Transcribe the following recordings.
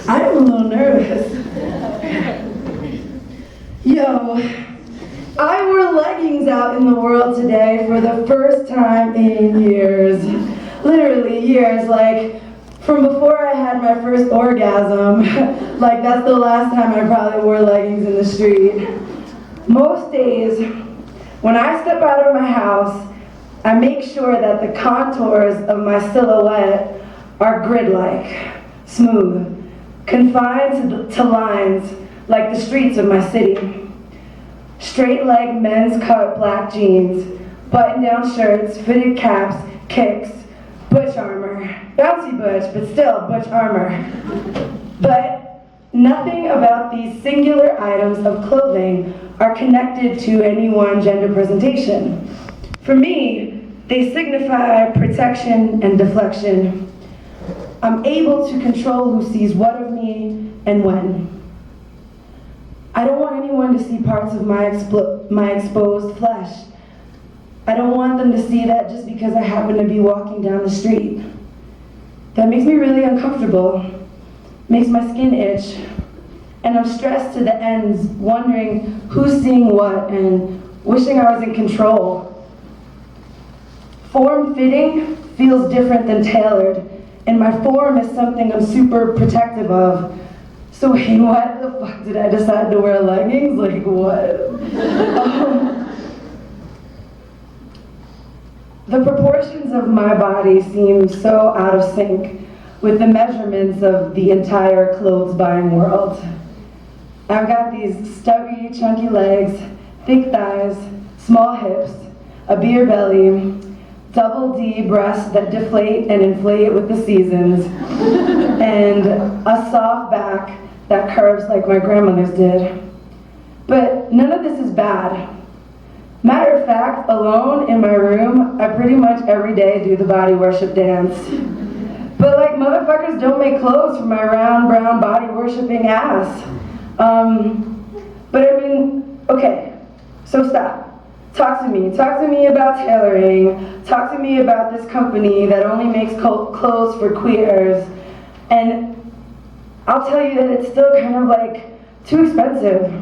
I'm a little nervous. Yo, I wore leggings out in the world today for the first time in years. Literally years, like from before I had my first orgasm. Like that's the last time I probably wore leggings in the street. Most days, when I step out of my house, I make sure that the contours of my silhouette are grid-like, smooth, confined to lines like the streets of my city. Straight leg men's cut black jeans, button-down shirts, fitted caps, kicks, Butch armor. Bouncy Butch, but still Butch armor. But nothing about these singular items of clothing are connected to any one gender presentation. For me, they signify protection and deflection. I'm able to control who sees what of me and when. I don't want anyone to see parts of my exposed flesh. I don't want them to see that just because I happen to be walking down the street. That makes me really uncomfortable, makes my skin itch, and I'm stressed to the ends, wondering who's seeing what and wishing I was in control. Form-fitting feels different than tailored, and my form is something I'm super protective of. So wait, what the fuck did I decide to wear leggings? Like what? The proportions of my body seem so out of sync with the measurements of the entire clothes buying world. I've got these stubby, chunky legs, thick thighs, small hips, a beer belly, double D breasts that deflate and inflate with the seasons, and a soft back that curves like my grandmother's did. But none of this is bad. Matter of fact, alone in my room, I pretty much every day do the body worship dance. But like motherfuckers don't make clothes for my round, brown, body worshiping ass. But I mean, okay, so stop. Talk to me about tailoring. Talk to me about this company that only makes clothes for queers. And I'll tell you that it's still kind of like too expensive.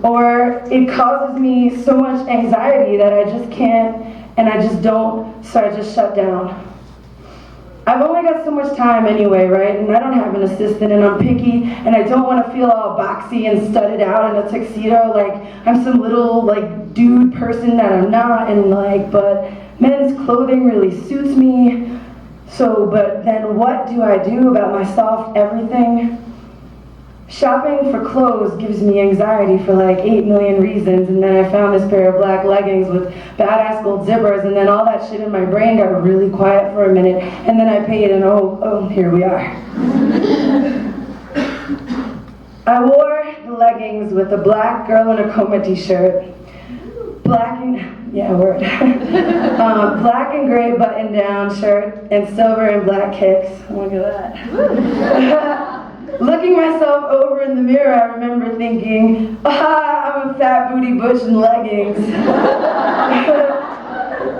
Or it causes me so much anxiety that I just can't and I just don't, so I just shut down. I've only got so much time anyway, right? And I don't have an assistant and I'm picky and I don't want to feel all boxy and studded out in a tuxedo like I'm some little like dude person that I'm not, and like, but men's clothing really suits me. So, but then what do I do about my soft everything? Shopping for clothes gives me anxiety for like 8 million reasons, and then I found this pair of black leggings with badass gold zippers, and then all that shit in my brain got really quiet for a minute, and then I paid, and oh, here we are. I wore the leggings with a black girl in a coma t-shirt, black and gray button-down shirt, and silver and black kicks. Look at that. Looking myself over in the mirror, I remember thinking, I'm a fat booty Butch in leggings.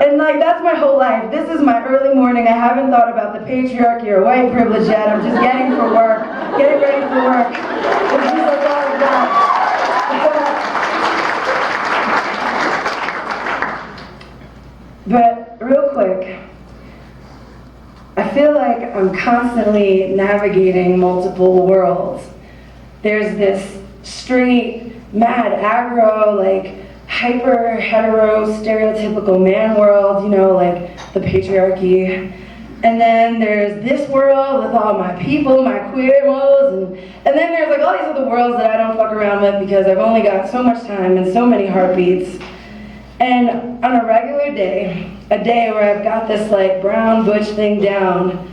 And like, that's my whole life. This is my early morning. I haven't thought about the patriarchy or white privilege yet. I'm just getting ready for work. It's just like all of that. But real quick, I feel like I'm constantly navigating multiple worlds. There's this straight, mad, aggro, like hyper hetero, stereotypical man world, you know, like the patriarchy. And then there's this world with all my people, my queer-mos, and then there's like all these other worlds that I don't fuck around with because I've only got so much time and so many heartbeats. And on a regular day, a day where I've got this like brown butch thing down,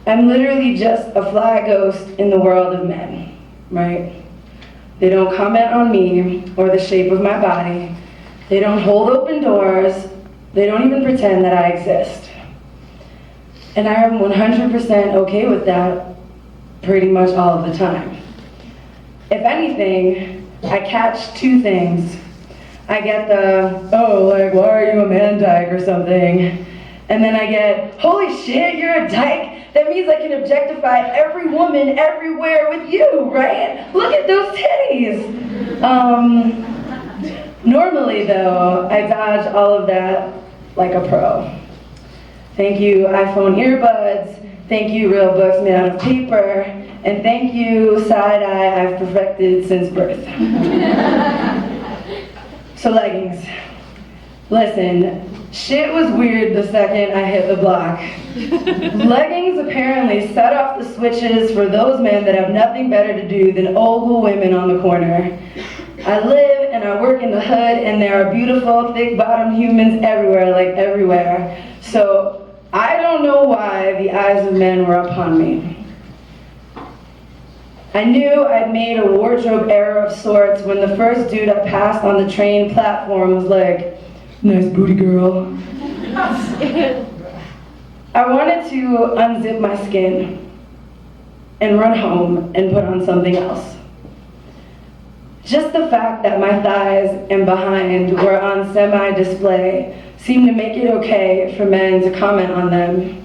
I'm literally just a fly ghost in the world of men, right? They don't comment on me or the shape of my body. They don't hold open doors. They don't even pretend that I exist. And I am 100% okay with that pretty much all of the time. If anything, I catch two things. I get the, oh, like, why are you a man dyke or something? And then I get, holy shit, you're a dyke? That means I can objectify every woman everywhere with you, right? Look at those titties. Normally though, I dodge all of that like a pro. Thank you iPhone earbuds, thank you real books made out of paper, and thank you side-eye I've perfected since birth. So leggings. Listen, shit was weird the second I hit the block. Leggings apparently set off the switches for those men that have nothing better to do than ogle women on the corner. I live and I work in the hood, and there are beautiful, thick-bottomed humans everywhere, like everywhere. So I don't know why the eyes of men were upon me. I knew I'd made a wardrobe error of sorts when the first dude I passed on the train platform was like, "Nice booty, girl." I wanted to unzip my skin and run home and put on something else. Just the fact that my thighs and behind were on semi-display seemed to make it okay for men to comment on them.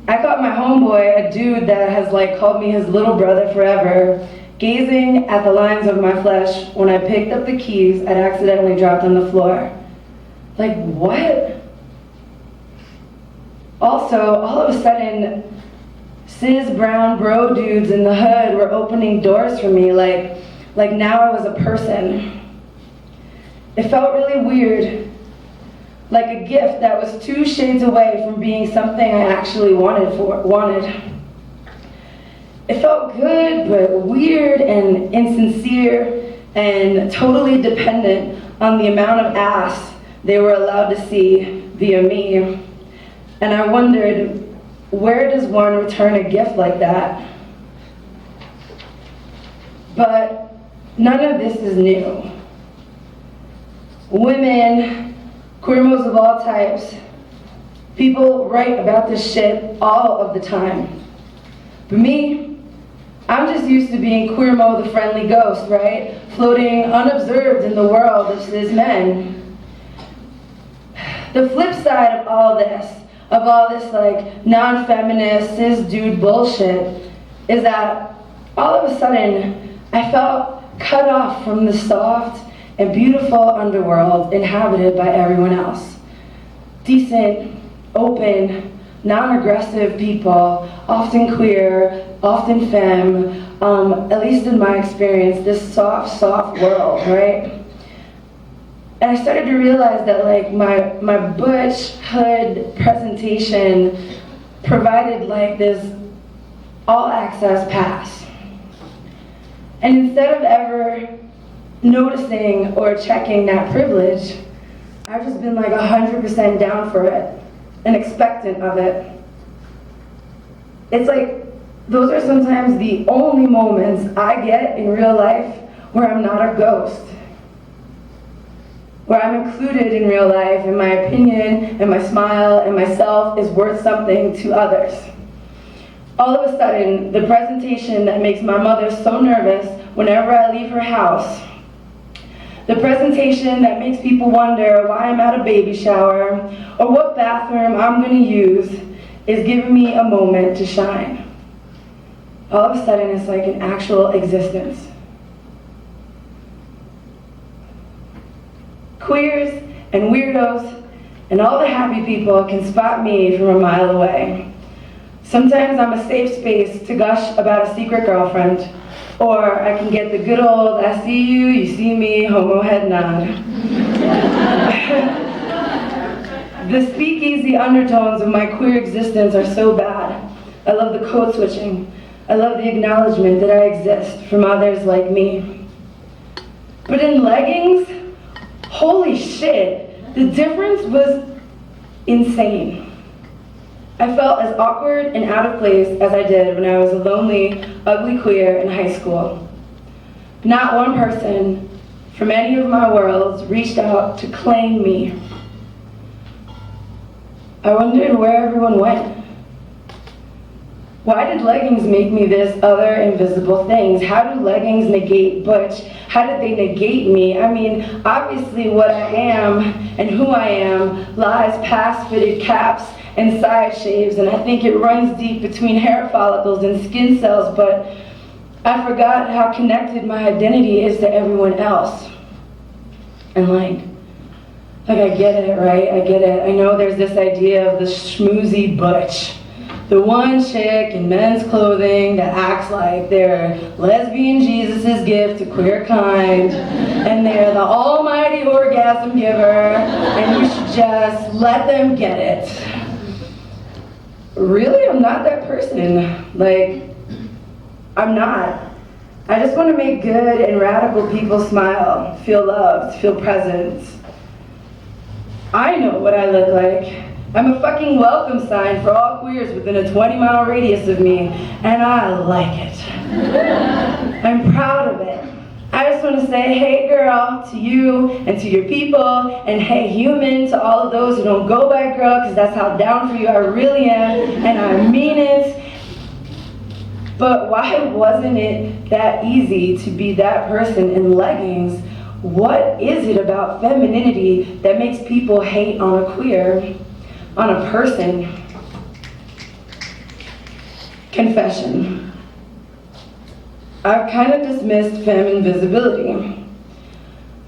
I caught my homeboy, a dude that has called me his little brother forever, gazing at the lines of my flesh when I picked up the keys I'd accidentally dropped on the floor. Like, what? Also, all of a sudden, cis brown bro dudes in the hood were opening doors for me like now I was a person. It felt really weird, like a gift that was 2 shades away from being something I actually wanted. It felt good, but weird and insincere and totally dependent on the amount of ass they were allowed to see via me. And I wondered, where does one return a gift like that? But none of this is new. Women, queermos of all types, people write about this shit all of the time. But me, I'm just used to being queermo the friendly ghost, right? Floating unobserved in the world of cis men. The flip side of all this non-feminist cis dude bullshit is that all of a sudden I felt cut off from the soft and beautiful underworld inhabited by everyone else. Decent, open, non-aggressive people, often queer, often femme, at least in my experience, this soft world, right? And I started to realize that my Butch hood presentation provided this all-access pass. And instead of ever noticing or checking that privilege, I've just been 100% down for it and expectant of it. It's those are sometimes the only moments I get in real life where I'm not a ghost, where I'm included in real life and my opinion and my smile and myself is worth something to others. All of a sudden, the presentation that makes my mother so nervous whenever I leave her house, the presentation that makes people wonder why I'm at a baby shower or what bathroom I'm going to use, is giving me a moment to shine. All of a sudden, it's like an actual existence. Queers and weirdos and all the happy people can spot me from a mile away. Sometimes I'm a safe space to gush about a secret girlfriend, or I can get the good old, I see you, you see me, homo head nod. The speakeasy undertones of my queer existence are so bad. I love the code switching. I love the acknowledgement that I exist from others like me. But in leggings, holy shit, the difference was insane. I felt as awkward and out of place as I did when I was a lonely, ugly queer in high school. Not one person from any of my worlds reached out to claim me. I wondered where everyone went. Why did leggings make me this other invisible things? How do leggings negate Butch? How did they negate me? I mean, obviously what I am and who I am lies past fitted caps and side shaves, and I think it runs deep between hair follicles and skin cells, but I forgot how connected my identity is to everyone else. And like I get it, right? I get it. I know there's this idea of the schmoozy Butch, the one chick in men's clothing that acts like they're lesbian Jesus' gift to queer kind, and they're the almighty orgasm giver, and you should just let them get it. Really, I'm not that person. Like, I'm not. I just want to make good and radical people smile, feel loved, feel present. I know what I look like. I'm a fucking welcome sign for all queers within a 20-mile radius of me, and I like it. I'm proud of it. I just want to say, hey girl, to you and to your people, and hey human to all of those who don't go by girl, because that's how down for you I really am, and I mean it. But why wasn't it that easy to be that person in leggings? What is it about femininity that makes people hate on a queer, on a person? Confession. I've kind of dismissed femme invisibility.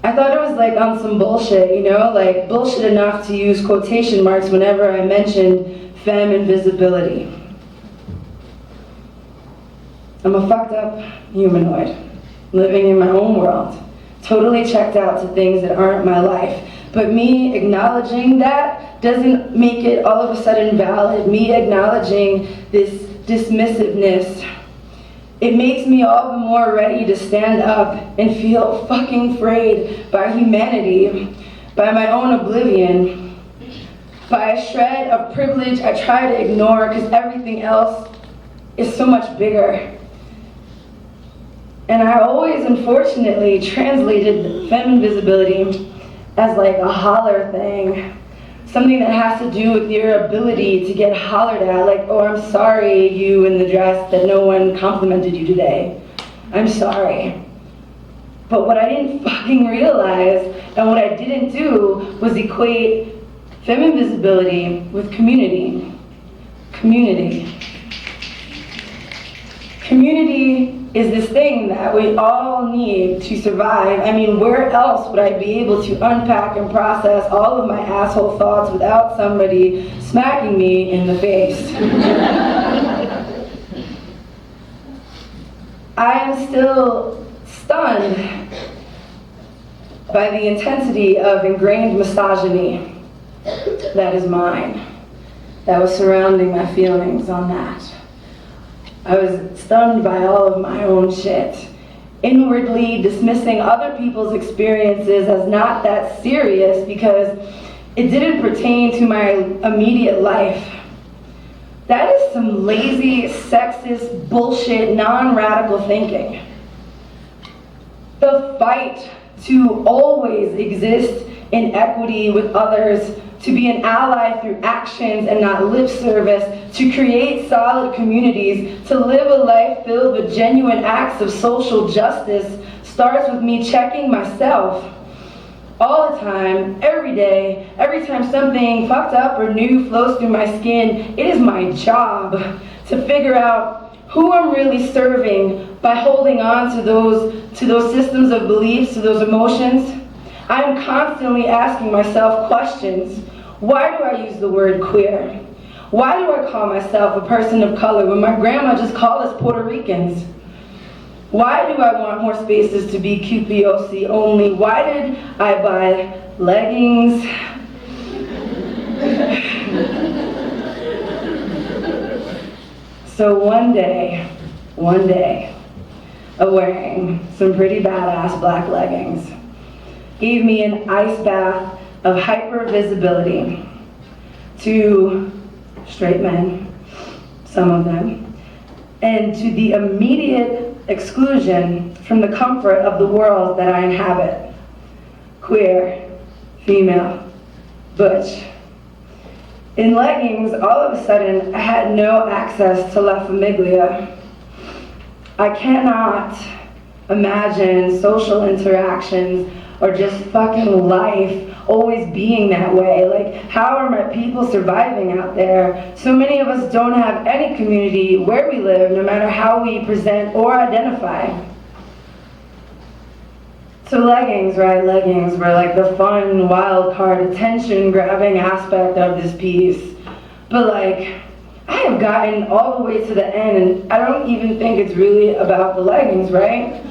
I thought it was like on some bullshit, you know, like bullshit enough to use quotation marks whenever I mentioned femme invisibility. I'm a fucked up humanoid, living in my own world, totally checked out to things that aren't my life. But me acknowledging that doesn't make it all of a sudden valid. Me acknowledging this dismissiveness, it makes me all the more ready to stand up and feel fucking frayed by humanity, by my own oblivion, by a shred of privilege I try to ignore because everything else is so much bigger. And I always, unfortunately, translated femme invisibility as like a holler thing. Something that has to do with your ability to get hollered at, like, oh, I'm sorry, you in the dress that no one complimented you today. I'm sorry. But what I didn't fucking realize, and what I didn't do, was equate femme invisibility with community. Community. Community is this thing that we all need to survive. I mean, where else would I be able to unpack and process all of my asshole thoughts without somebody smacking me in the face? I am still stunned by the intensity of ingrained misogyny that is mine, that was surrounding my feelings on that. I was stunned by all of my own shit, inwardly dismissing other people's experiences as not that serious because it didn't pertain to my immediate life. That is some lazy, sexist, bullshit, non-radical thinking. The fight to always exist in equity with others, to be an ally through actions and not lip service, to create solid communities, to live a life filled with genuine acts of social justice starts with me checking myself all the time, every day, every time something fucked up or new flows through my skin. It is my job to figure out who I'm really serving by holding on to those systems of beliefs, to those emotions. I'm constantly asking myself questions. Why do I use the word queer? Why do I call myself a person of color when my grandma just called us Puerto Ricans? Why do I want more spaces to be QPOC only? Why did I buy leggings? So one day, of wearing some pretty badass black leggings gave me an ice bath of hyper-visibility to straight men, some of them, and to the immediate exclusion from the comfort of the world that I inhabit. Queer, female, butch. In leggings, all of a sudden, I had no access to La Famiglia. I cannot imagine social interactions or just fucking life always being that way. Like, how are my people surviving out there? So many of us don't have any community where we live, no matter how we present or identify. So Leggings, right? Leggings were like the fun, wild card, attention-grabbing aspect of this piece. But like, I have gotten all the way to the end, and I don't even think it's really about the leggings, right?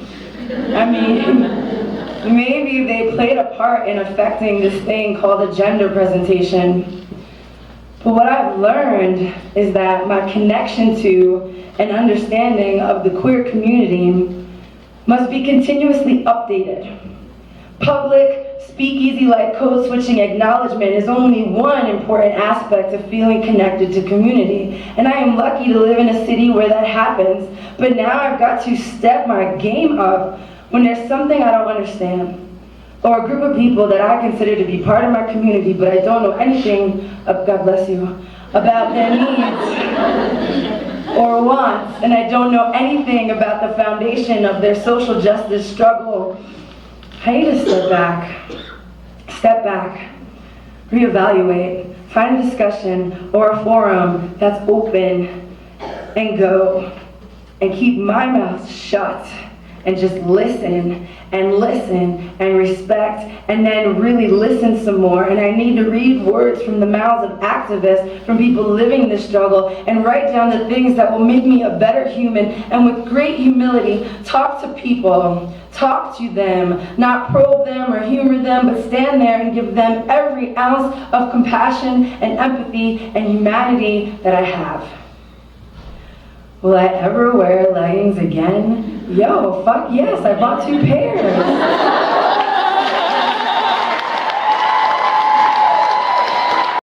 I mean, maybe they played a part in affecting this thing called a gender presentation. But what I've learned is that my connection to and understanding of the queer community must be continuously updated. Public, speakeasy-like code-switching acknowledgement is only one important aspect of feeling connected to community. And I am lucky to live in a city where that happens, but now I've got to step my game up when there's something I don't understand, or a group of people that I consider to be part of my community, but I don't know anything, God bless you, about their needs or wants, and I don't know anything about the foundation of their social justice struggle. I need to step back, reevaluate, find a discussion or a forum that's open, and go, and keep my mouth shut, and just listen and respect, and then really listen some more. And I need to read words from the mouths of activists, from people living this struggle, and write down the things that will make me a better human, and with great humility, talk to people, talk to them, not probe them or humor them, but stand there and give them every ounce of compassion and empathy and humanity that I have. Will I ever wear leggings again? Yo, fuck yes, I bought 2 pairs.